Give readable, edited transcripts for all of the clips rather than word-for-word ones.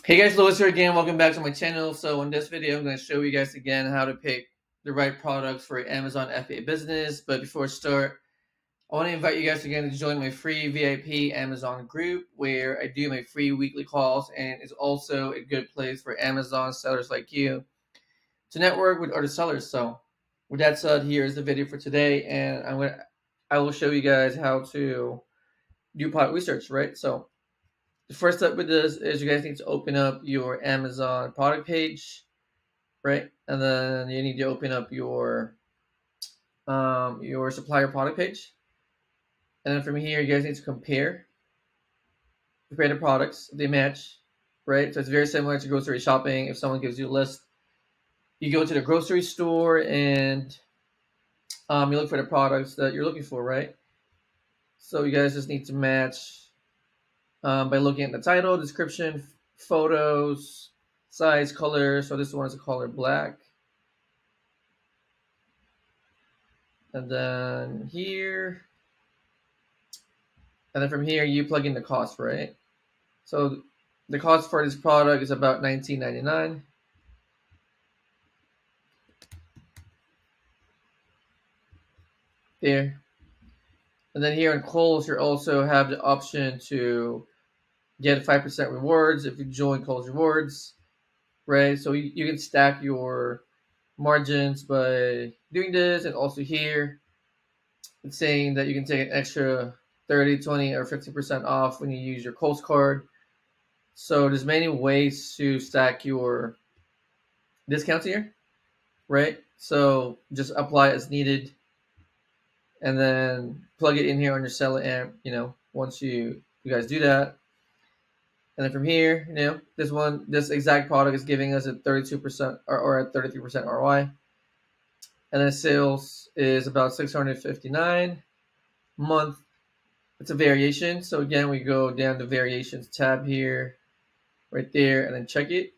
Hey guys, Lewis here again. Welcome back to my channel. So in this video, I'm going to show you guys again how to pick the right products for your Amazon FBA business. But before I start, I want to invite you guys again to join my free VIP Amazon group where I do my free weekly calls, and it's also a good place for Amazon sellers like you to network with other sellers. So with that said, here's the video for today, and I will show you guys how to do product research, right? So the first step with this is you guys need to open up your Amazon product page, right? And then you need to open up your supplier product page. And then from here, you guys need to compare the products, they match, right? So it's very similar to grocery shopping. If someone gives you a list, you go to the grocery store and you look for the products that you're looking for, right? So you guys just need to match by looking at the title, description, photos, size, color. So this one is a color black. And then here, and then from here, you plug in the cost, right? So the cost for this product is about $19.99. There. And then here in Kohl's, you also have the option to get 5% rewards if you join Kohl's Rewards, right? So you can stack your margins by doing this. And also here, it's saying that you can take an extra 30, 20, or 50% off when you use your Kohl's card. So there's many ways to stack your discounts here, right? So just apply as needed and then plug it in here on your SellerAmp, once you guys do that. And then from here, this exact product is giving us a 32% or a 33% ROI. And then sales is about $659 a month. It's a variation. So again, we go down the variations tab here, right there, and then check it.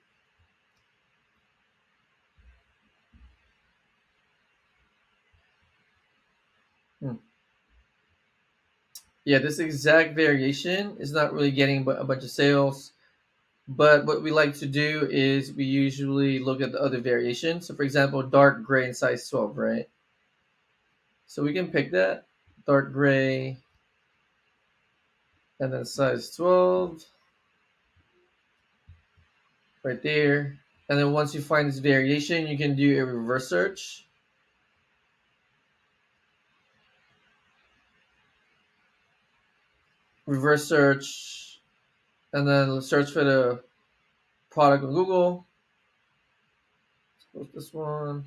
Yeah, this exact variation is not really getting a bunch of sales. But what we like to do is we usually look at the other variations. So for example, dark gray and size 12, right? So we can pick that, dark gray, and then size 12, right there. And then once you find this variation, you can do a reverse search. Reverse search, and then search for the product on Google. Let's close this one.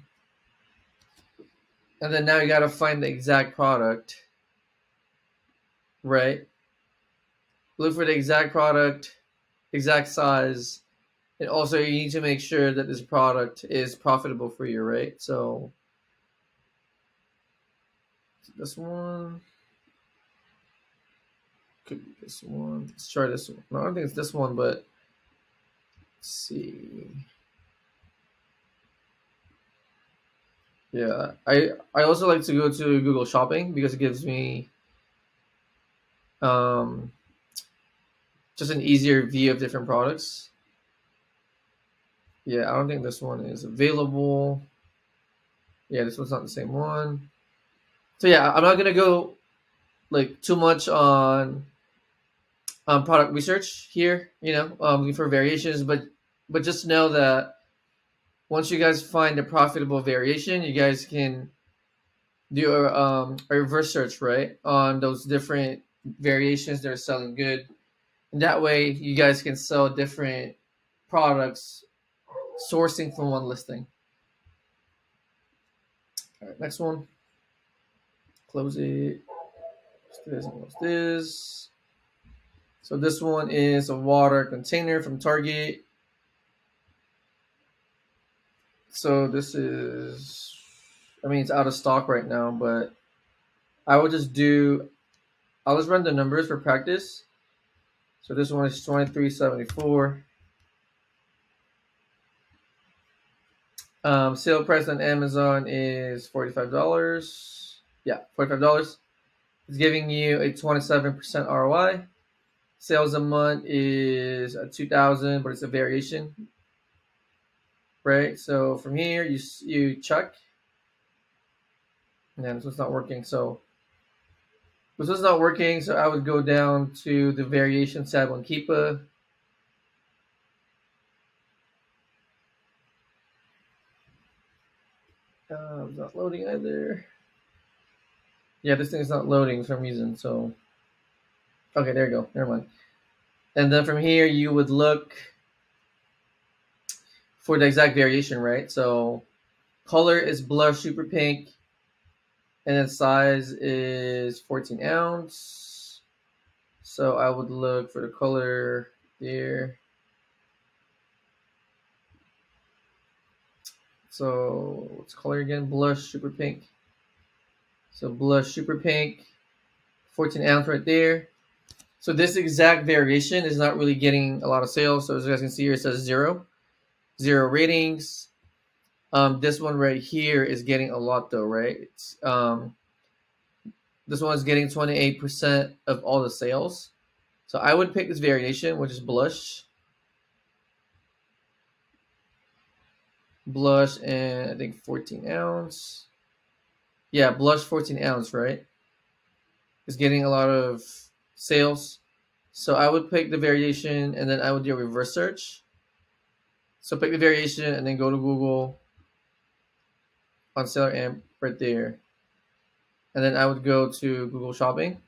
And then now you got to find the exact product, right? Look for the exact product, exact size, and also you need to make sure that this product is profitable for you, right? So this one. Could be this one. Let's try this one. No, I don't think it's this one, but let's see. Yeah, I also like to go to Google Shopping because it gives me just an easier view of different products. Yeah, I don't think this one is available. Yeah, this one's not the same one. So yeah, I'm not gonna go like too much on product research here, looking for variations, but just know that once you guys find a profitable variation, you guys can do a reverse search, right, on those different variations that are selling good. And that way you guys can sell different products sourcing from one listing. All right, next one. Close it. What's this and what's this? So this one is a water container from Target. So this is, it's out of stock right now, but I'll just run the numbers for practice. So this one is $23.74. Sale price on Amazon is $45. Yeah, $45. It's giving you a 27% ROI. Sales a month is 2,000, but it's a variation, right? So from here, you check, and then this one's not working. So this one's not working, so I would go down to the variation tab on Keepa. It's not loading either. Yeah, this thing is not loading for some reason. So, okay, there you go. Never mind. And then from here, you would look for the exact variation, right? So, color is blush super pink, and then size is 14 ounce. So I would look for the color there. So what's color again? Blush super pink. So blush super pink, 14 ounce right there. So this exact variation is not really getting a lot of sales. So as you guys can see here, it says 0 ratings. This one right here is getting a lot though, right? It's, this one is getting 28% of all the sales. So I would pick this variation, which is blush. Blush and I think 14 ounce. Yeah, blush 14 ounce, right? Is getting a lot of sales. So I would pick the variation and then I would do a reverse search. So pick the variation and then go to Google on SellerAmp right there. And then I would go to Google Shopping.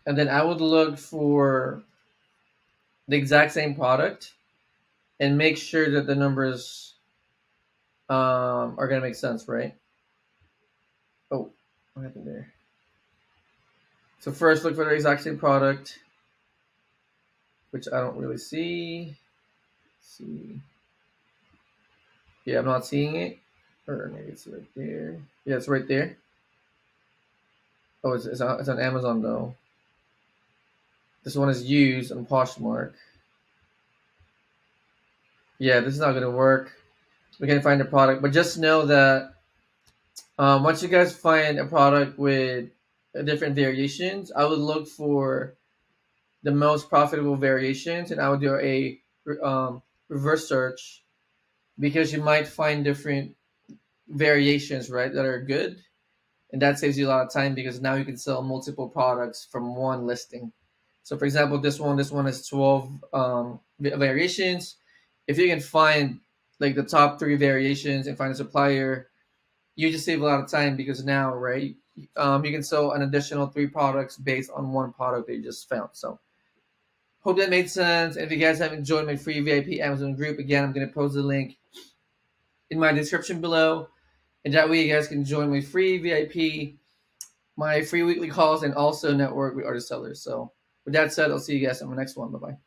And then I would look for the exact same product and make sure that the numbers are going to make sense, right? Oh, what happened there? So first look for the exact same product, which I don't really see. Let's see. Yeah, I'm not seeing it. Or maybe it's right there. Yeah, it's right there. Oh, it's on Amazon though. This one is used on Poshmark. Yeah, this is not going to work. We can find the product, but just know that once you guys find a product with different variations, I would look for the most profitable variations, and I would do a reverse search because you might find different variations, right, that are good, and that saves you a lot of time because now you can sell multiple products from one listing. So, for example, this one has 12 variations. If you can find like the top 3 variations and find a supplier, you just save a lot of time because now, right, you can sell an additional 3 products based on one product that you just found. So hope that made sense. And if you guys haven't joined my free VIP Amazon group, again, I'm going to post the link in my description below. And that way you guys can join my free VIP, my free weekly calls, and also network with other sellers. So with that said, I'll see you guys on the next one. Bye-bye.